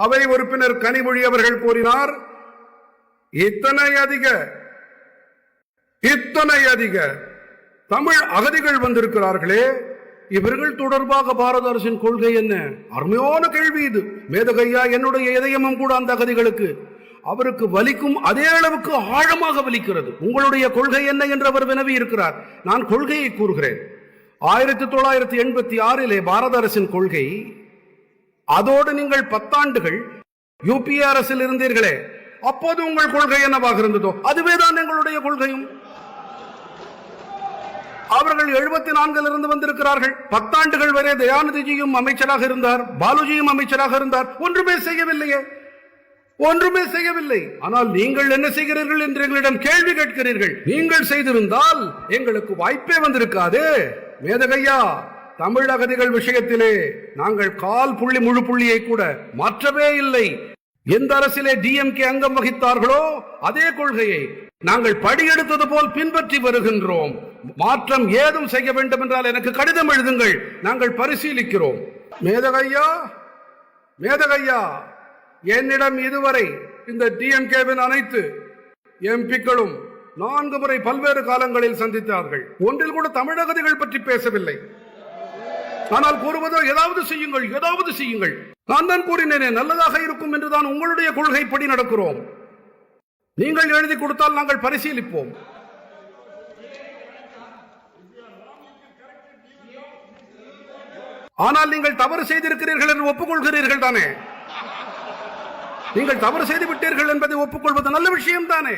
அவை உறுப்பினர் கனிமொழி அவர்கள் கூறினார், இத்தனை அதிக தமிழ் அகதிகள் வந்திருக்கிறார்களே, இவர்கள் தொடர்பாக பாரத அரசின் கொள்கை என்ன? அருமையான கேள்வி இது. மேதகையா என்னுடைய இதயமும் கூட அந்த அகதிகளுக்கு அவருக்கு வலிக்கும் அதே அளவுக்கு ஆழமாக வலிக்கிறது. உங்களுடைய கொள்கை என்ன என்று அவர் வினவி இருக்கிறார். நான் கொள்கையை கூறுகிறேன். 1986 பாரத அரசின் கொள்கை, அதோடு நீங்கள் 10 ஆண்டுகள் யூபிஏ அரசில் இருந்தீர்களே, அப்போது உங்கள் கொள்கை என்னவாக இருந்ததோ அதுவேதான் எங்களுடைய கொள்கையும். அவர்கள் 74 இருந்து வந்திருக்கிறார்கள். 10 ஆண்டுகள் வரை தயாநிதிஜியும் அமைச்சராக இருந்தார், பாலுஜியும் அமைச்சராக இருந்தார். ஒன்றுமே செய்யவில்லை. ஆனால் நீங்கள் என்ன செய்கிறீர்கள் என்று எங்களிடம் கேள்வி கேட்கிறீர்கள். நீங்கள் செய்திருந்தால் எங்களுக்கு வாய்ப்பே வந்திருக்காது. மேதகையா, தமிழ் அகதிகள் விஷயத்திலே நாங்கள் கால் புள்ளி முழு புள்ளியை கூட மாற்றவே இல்லை. எந்த அரசிலே டிஎம்கே அங்கம் வகித்தார்களோ அதே கொள்கையை நாங்கள் படியெடுத்தது போல் பின்பற்றி வருகின்றோம். மாற்றம் ஏதும் செய்ய வேண்டும் என்றால் எனக்கு கடிதம் எழுதுங்கள், நாங்கள் பரிசீலிக்கிறோம். மேதகையா, என்னிடம் இதுவரை இந்த டிஎம்கேவின் அனைத்து எம்பிக்களும் 4 முறை பல்வேறு காலங்களில் சந்தித்தார்கள். ஒன்றில் கூட தமிழகதிகள் பற்றி பேசவில்லை. ஆனால் கூறுவதோ ஏதாவது செய்யுங்கள். நான் தான் கூறினேனே, நல்லதாக இருக்கும் என்றுதான் உங்களுடைய கொள்கைப்படி நடக்கிறோம். நீங்கள் எழுதி கொடுத்தால் நாங்கள் பரிசீலிப்போம். ஆனால் நீங்கள் தவறு செய்திருக்கிறீர்கள் என்று ஒப்புக்கொள்கிறீர்கள் தானே? நீங்கள் தவறு செய்து விட்டீர்கள் என்பதை ஒப்புக்கொள்வது நல்ல விஷயம் தானே?